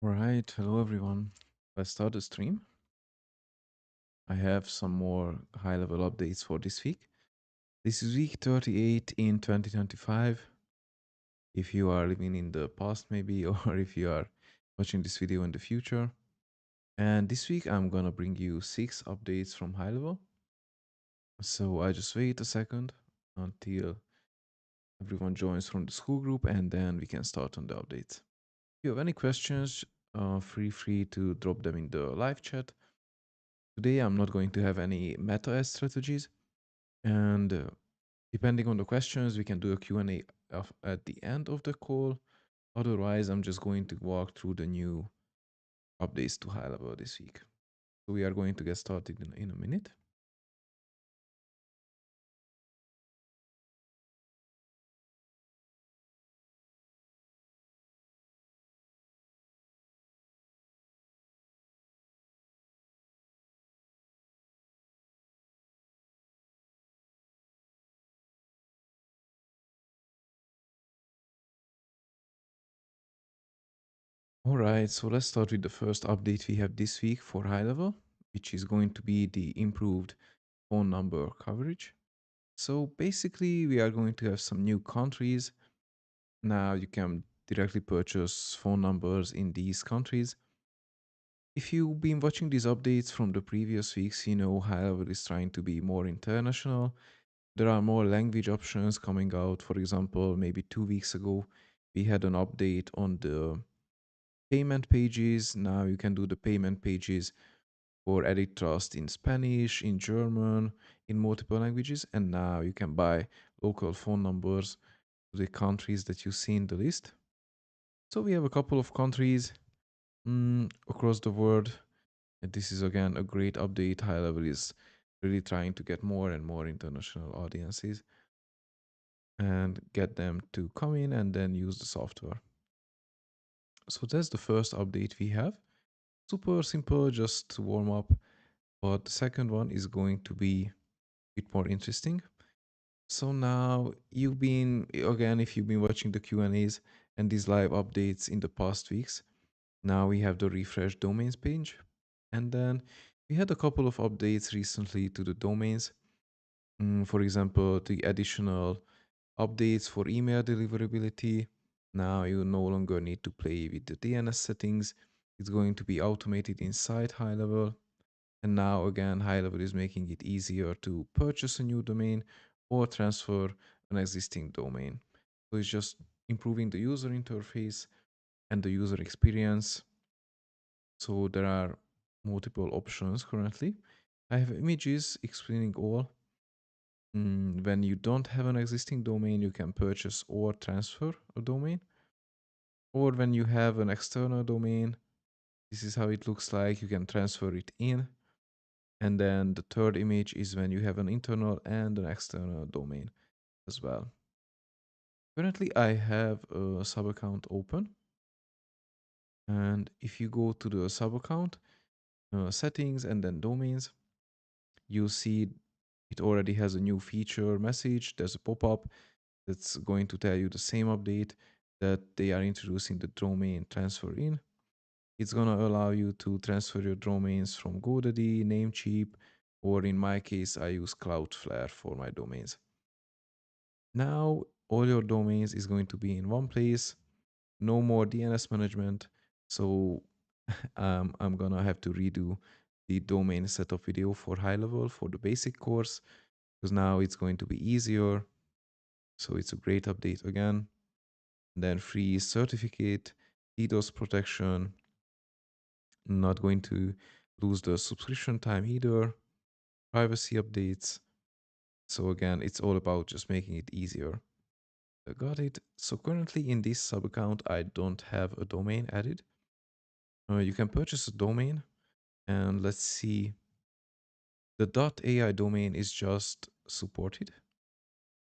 All right, hello everyone. Let's start the stream. I have some more high level updates for this week. This is week 38 in 2025. If you are living in the past, maybe, or if you are watching this video in the future. And this week, I'm gonna bring you 6 updates from high level. So I just wait a second until everyone joins from the school group, and then we can start on the updates. If you have any questions, free to drop them in the live chat. Today, I'm not going to have any meta strategies, and depending on the questions, we can do a Q&A at the end of the call. Otherwise, I'm just going to walk through the new updates to high level this week. So we are going to get started in a minute. All right, so let's start with the first update we have this week for high level, which is going to be the improved phone number coverage. So basically, we are going to have some new countries. Now you can directly purchase phone numbers in these countries. If you've been watching these updates from the previous weeks, you know high level is trying to be more international. There are more language options coming out. For example, maybe 2 weeks ago, we had an update on the payment pages. Now you can do the payment pages for Edit Trust in Spanish, in German, in multiple languages. And now you can buy local phone numbers to the countries that you see in the list. So we have a couple of countries across the world. And this is again a great update. High level is really trying to get more and more international audiences and get them to come in and then use the software. So that's the first update we have. Super simple, just to warm up. But the second one is going to be a bit more interesting. So now you've been, again, if you've been watching the Q&As and these live updates in the past weeks, now we have the refresh domains page. And then we had a couple of updates recently to the domains. For example, the additional updates for email deliverability. Now you no longer need to play with the DNS settings. It's going to be automated inside high level. And now again, high level is making it easier to purchase a new domain or transfer an existing domain. So it's just improving the user interface and the user experience. So there are multiple options currently. I have images explaining all. When you don't have an existing domain, you can purchase or transfer a domain. Or when you have an external domain, this is how it looks like. You can transfer it in. And then the third image is when you have an internal and an external domain as well. Currently, I have a sub account open. And if you go to the sub account, settings, and then domains, you see it already has a new feature message. There's a pop-up that's going to tell you the same update that they are introducing the domain transfer in. It's going to allow you to transfer your domains from GoDaddy, Namecheap, or in my case, I use Cloudflare for my domains. Now, all your domains is going to be in one place. No more DNS management. So I'm going to have to redo the domain setup video for high level for the basic course because now it's going to be easier. So it's a great update again. Then free certificate, DDoS protection, not going to lose the subscription time either, privacy updates. So again, it's all about just making it easier. Got it. So currently in this sub account, I don't have a domain added. You can purchase a domain and let's see. The .ai domain is just supported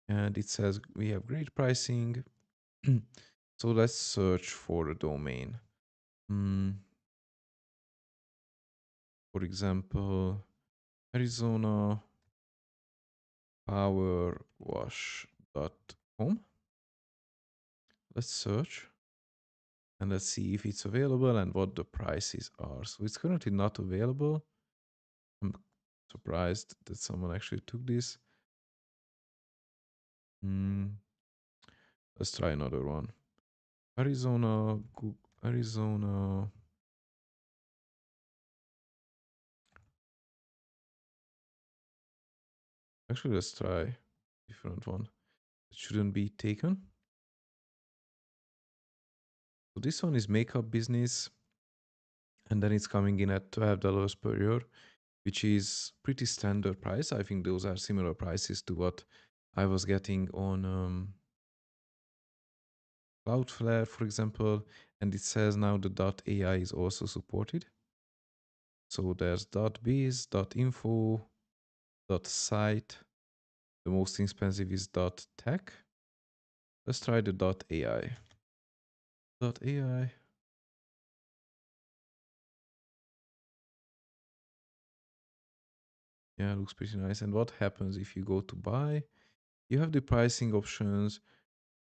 and it says we have great pricing. So let's search for a domain. For example, Arizona powerwash.com. Let's search. And let's see if it's available and what the prices are. So it's currently not available. I'm surprised that someone actually took this. Hmm, let's try another one. Arizona. Actually, let's try different one. It shouldn't be taken. So this one is makeup business, and then it's coming in at $12 per year, which is pretty standard price. I think those are similar prices to what I was getting on Cloudflare, for example. And it says now the .ai is also supported. So there's .biz, .info, .site. The most expensive is .tech. Let's try the .ai. .ai. Yeah, looks pretty nice. And what happens if you go to buy? You have the pricing options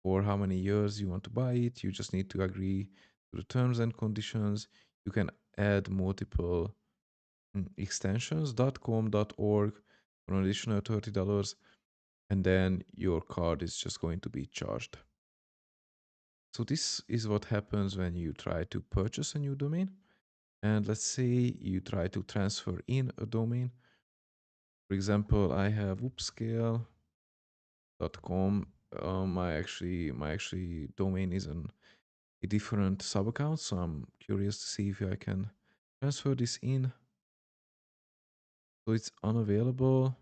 for how many years you want to buy it. You just need to agree to the terms and conditions. You can add multiple extensions, .com, .org for an additional $30, and then your card is just going to be charged. So this is what happens when you try to purchase a new domain. And let's say you try to transfer in a domain. For example, I have Wupscale.com. My actually domain is a different sub account, so I'm curious to see if I can transfer this in. So it's unavailable.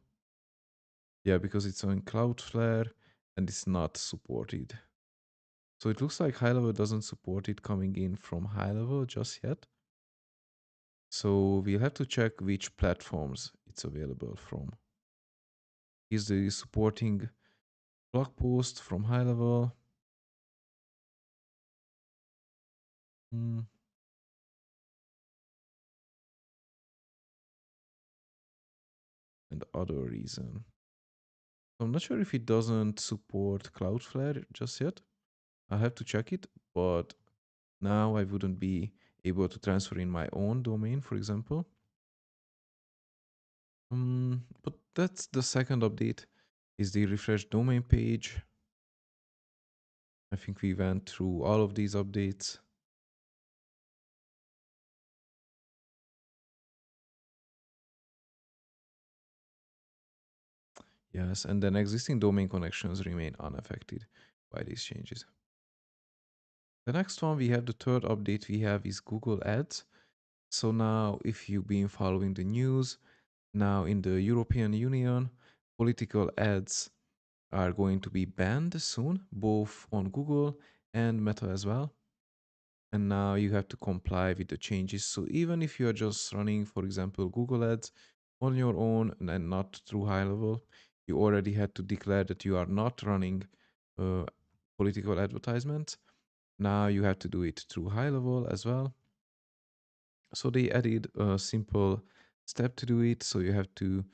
Yeah, because it's on Cloudflare and it's not supported. So it looks like HighLevel doesn't support it coming in from HighLevel just yet. So we'll have to check which platforms it's available from. Is the supporting blog post from HighLevel? Hmm, and other reason. So I'm not sure if it doesn't support Cloudflare just yet. I have to check it, but now I wouldn't be able to transfer in my own domain, for example. But that's the second update is the refresh domain page. I think we went through all of these updates. Yes, and then existing domain connections remain unaffected by these changes. The next one we have the third update we have is Google Ads. So now if you've been following the news, now in the European Union, political ads are going to be banned soon, both on Google and Meta as well. And now you have to comply with the changes. So even if you are just running, for example, Google Ads on your own and not through HighLevel, you already had to declare that you are not running uh, political advertisements. Now you have to do it through HighLevel as well. So they added a simple step to do it. So you have to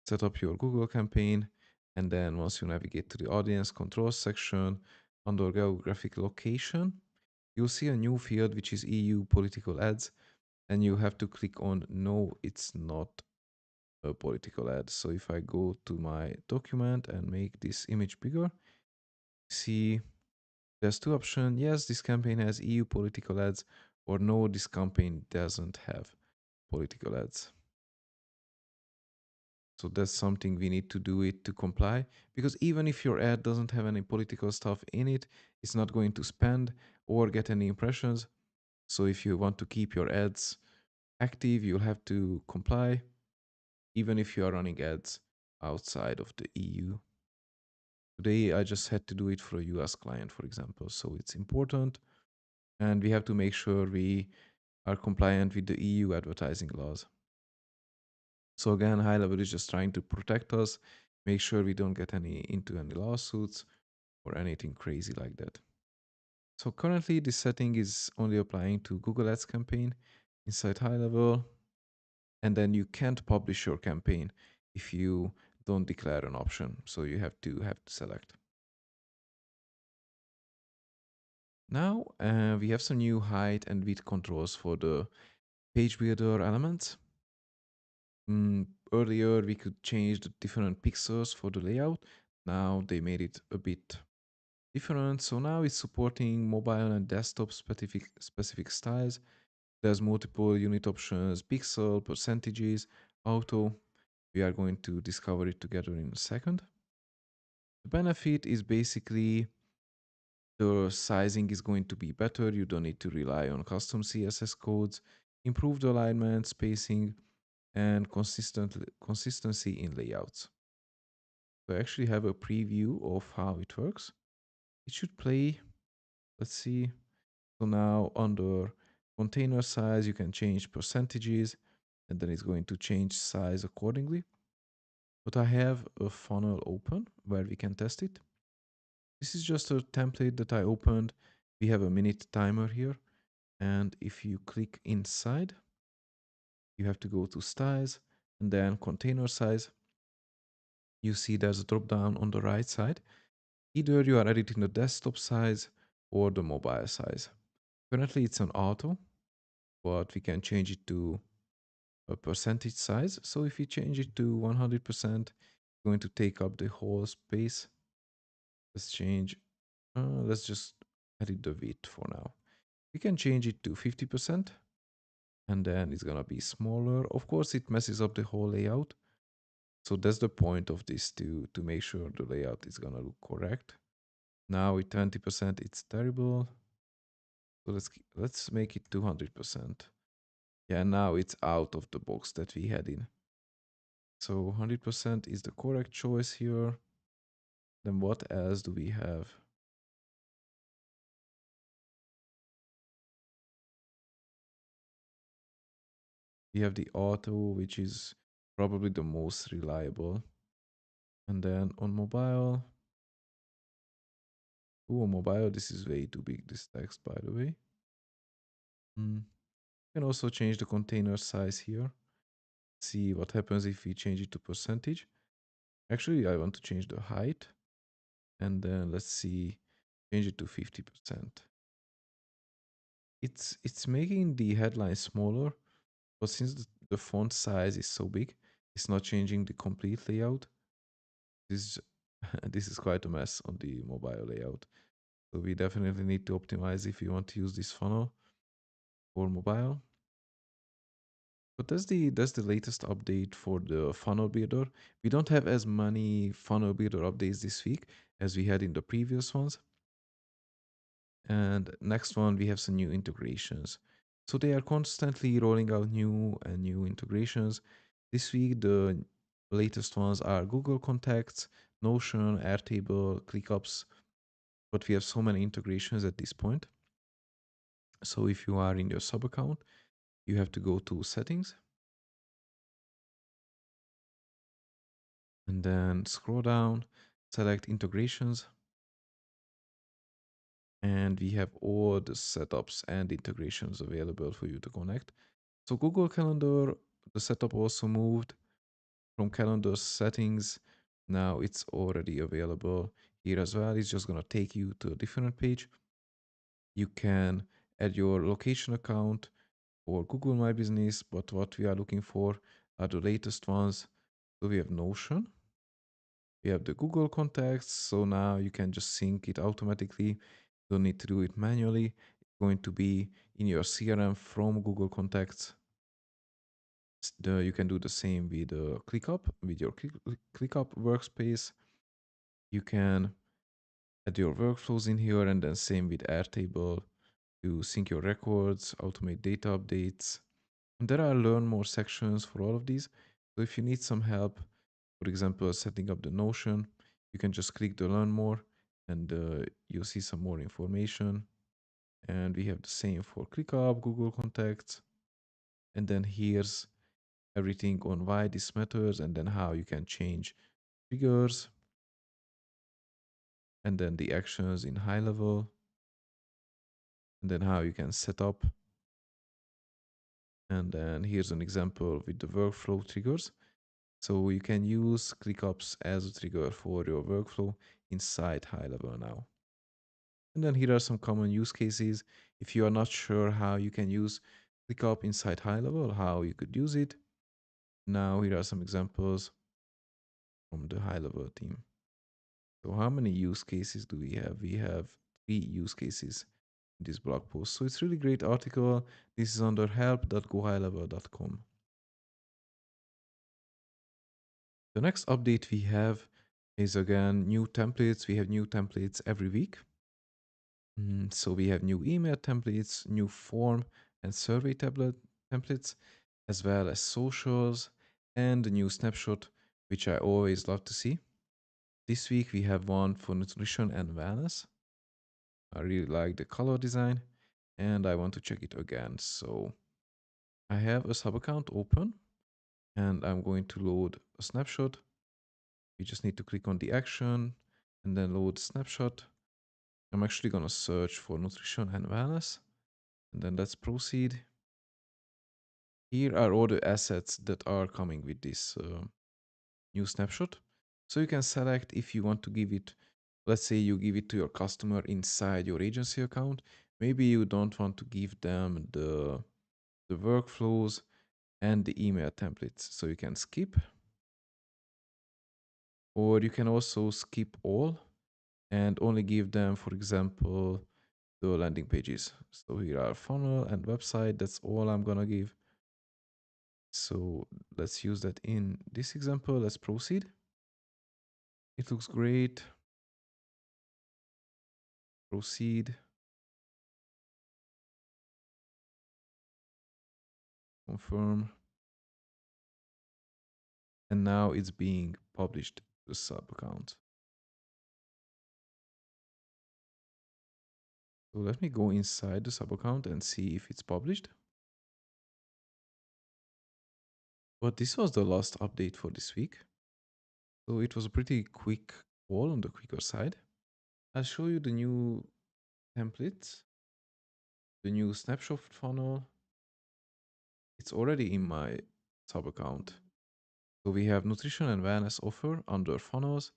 set up your Google campaign. And then once you navigate to the audience controls section under geographic location, you'll see a new field which is EU political ads. And you have to click on no, it's not a political ad. So if I go to my document and make this image bigger, see there's two options. Yes, this campaign has EU political ads, or no, this campaign doesn't have political ads. So that's something we need to do it to comply, because even if your ad doesn't have any political stuff in it, it's not going to spend or get any impressions. So if you want to keep your ads active, you'll have to comply, even if you are running ads outside of the EU. Today, I just had to do it for a US client, for example. So it's important, and we have to make sure we are compliant with the EU advertising laws. So again, HighLevel is just trying to protect us, make sure we don't get into any lawsuits or anything crazy like that. So currently, this setting is only applying to Google Ads campaign inside HighLevel, and then you can't publish your campaign if you don't declare an option. So you have to select. Now we have some new height and width controls for the page builder elements. Earlier we could change the different pixels for the layout. Now they made it a bit different. So now it's supporting mobile and desktop specific styles. There's multiple unit options, pixel, percentages, auto. We are going to discover it together in a second. The benefit is basically the sizing is going to be better. You don't need to rely on custom CSS codes, improved alignment, spacing, and consistency in layouts. So I actually have a preview of how it works. It should play. Let's see. So now under container size, you can change percentages, and then it's going to change size accordingly. But I have a funnel open where we can test it. This is just a template that I opened. We have a minute timer here. And if you click inside, you have to go to styles and then container size. You see there's a drop down on the right side. Either you are editing the desktop size or the mobile size. Currently it's on auto, but we can change it to a percentage size. So if you change it to 100%, it's going to take up the whole space. Let's change, let's just edit the width for now. We can change it to 50% and then it's gonna be smaller. Of course, it messes up the whole layout. So that's the point of this to make sure the layout is gonna look correct. Now with 20%, it's terrible. So let's make it 200%. Yeah, now it's out of the box that we had in. So 100% is the correct choice here. Then what else do we have? We have the auto, which is probably the most reliable. And then on mobile, oh, on mobile, this is way too big, this text, by the way. You can also change the container size here. See what happens if we change it to percentage. Actually, I want to change the height. And then let's see, change it to 50%. It's making the headline smaller, but since the font size is so big, it's not changing the complete layout. This this is quite a mess on the mobile layout. So we definitely need to optimize if you want to use this funnel for mobile. But that's the latest update for the funnel builder. We don't have as many funnel builder updates this week as we had in the previous ones. And next one, we have some new integrations. So they are constantly rolling out new and new integrations. This week, the latest ones are Google Contacts, Notion, Airtable, ClickUps. But we have so many integrations at this point. So if you are in your sub account, you have to go to settings and then scroll down, select integrations, and we have all the setups and integrations available for you to connect. So Google Calendar, the setup also moved from calendar settings. Now it's already available here as well. It's just going to take you to a different page. You can add your location account or Google My Business, but what we are looking for are the latest ones. So we have Notion, we have the Google Contacts. So now you can just sync it automatically. Don't need to do it manually. It's going to be in your CRM from Google Contacts. You can do the same with ClickUp, with your ClickUp workspace. You can add your workflows in here, and then same with Airtable to sync your records, automate data updates. And there are learn more sections for all of these. So if you need some help, for example, setting up the Notion, you can just click the learn more and you'll see some more information. And we have the same for ClickUp, Google Contacts. And then here's everything on why this matters and then how you can change triggers and then the actions in high level and then how you can set up. And then here's an example with the workflow triggers. So you can use ClickUps as a trigger for your workflow inside high level now. And then here are some common use cases. If you are not sure how you can use ClickUp inside HighLevel, how you could use it. Now here are some examples from the HighLevel team. So how many use cases do we have? We have 3 use cases in this blog post. So it's really great article. This is under help.gohighlevel.com. The next update we have is again new templates. We have new templates every week. So we have new email templates, new form and survey templates, as well as socials and a new snapshot, which I always love to see. This week we have one for nutrition and wellness. I really like the color design and I want to check it again. So I have a sub account open and I'm going to load a snapshot. We just need to click on the action and then load snapshot. I'm actually going to search for nutrition and wellness and then let's proceed. Here are all the assets that are coming with this new snapshot. So you can select if you want to give it, let's say you give it to your customer inside your agency account. Maybe you don't want to give them the workflows and the email templates. So you can skip, or you can also skip all and only give them, for example, the landing pages. So here are funnel and website. That's all I'm gonna give. So let's use that in this example. Let's proceed. It looks great. Proceed. Confirm. And now it's being published to the sub account. So let me go inside the sub account and see if it's published. But this was the last update for this week. So it was a pretty quick call on the quicker side. I'll show you the new templates, the new snapshot funnel. It's already in my sub account. So we have nutrition and wellness offer under funnels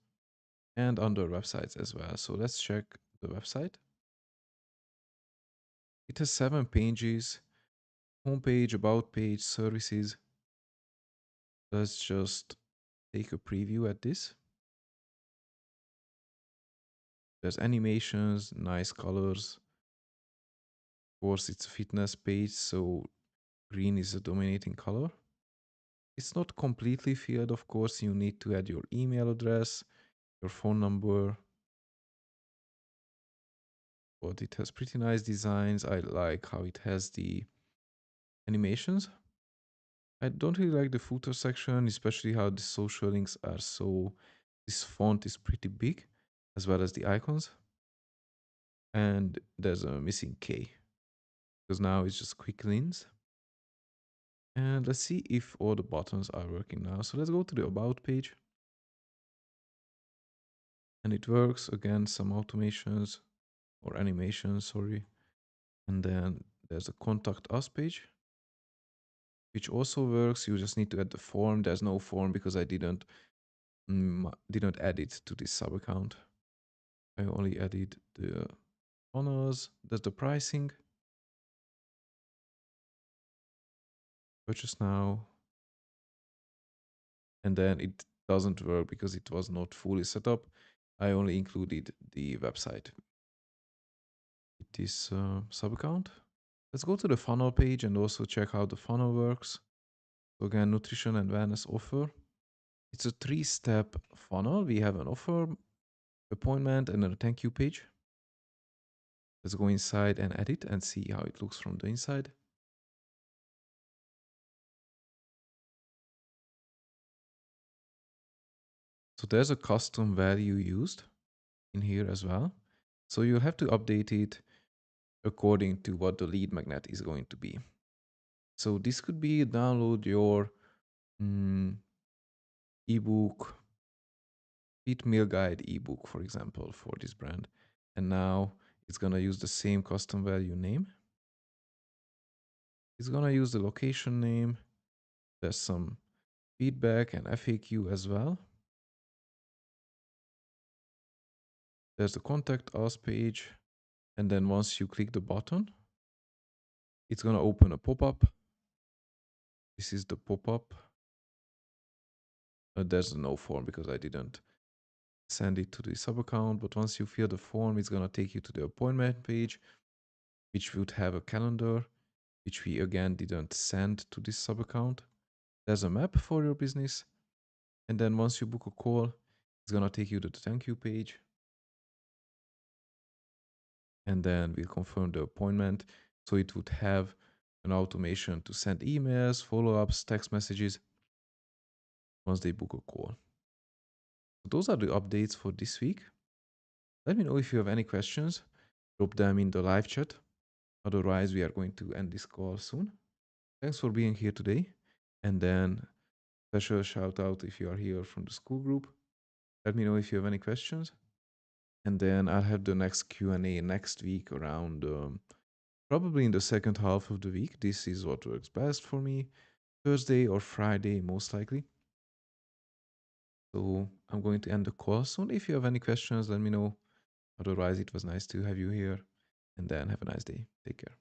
and under websites as well. So let's check the website. It has 7 pages, homepage, about page, services. Let's just take a preview at this. There's animations, nice colors. Of course, it's a fitness page, so green is a dominating color. It's not completely filled, of course. You need to add your email address, your phone number. But it has pretty nice designs. I like how it has the animations. I don't really like the footer section, especially how the social links are so... This font is pretty big, as well as the icons. And there's a missing K, because now it's just quick links. And let's see if all the buttons are working now. So let's go to the about page. And it works. Again, some automations or animations, sorry. And then there's a contact us page, which also works. You just need to add the form. There's no form because I didn't add it to this sub account. I only added the honors. There's the pricing. Purchase now. And then it doesn't work because it was not fully set up. I only included the website. It is sub account. Let's go to the funnel page and also check how the funnel works. So again, nutrition and wellness offer. It's a 3-step funnel. We have an offer, appointment, and then a thank you page. Let's go inside and edit and see how it looks from the inside. So there's a custom value used in here as well. So you'll have to update it according to what the lead magnet is going to be. So this could be download your ebook, Eat Meal Guide ebook, for example, for this brand. And now it's going to use the same custom value name. It's going to use the location name. There's some feedback and FAQ as well. There's the contact us page. And then once you click the button, it's going to open a pop-up. This is the pop-up. There's no form because I didn't send it to the sub account. But once you fill the form, it's going to take you to the appointment page, which would have a calendar, which we again didn't send to this sub account. There's a map for your business. And then once you book a call, it's going to take you to the thank you page. And then we'll confirm the appointment. So it would have an automation to send emails, follow-ups, text messages once they book a call. So those are the updates for this week. Let me know if you have any questions. Drop them in the live chat. Otherwise, we are going to end this call soon. Thanks for being here today. And then special shout out if you are here from the school group. Let me know if you have any questions. And then I'll have the next Q&A next week around probably in the second half of the week. This is what works best for me. Thursday or Friday, most likely. So I'm going to end the call soon. If you have any questions, let me know. Otherwise, it was nice to have you here. And then have a nice day. Take care.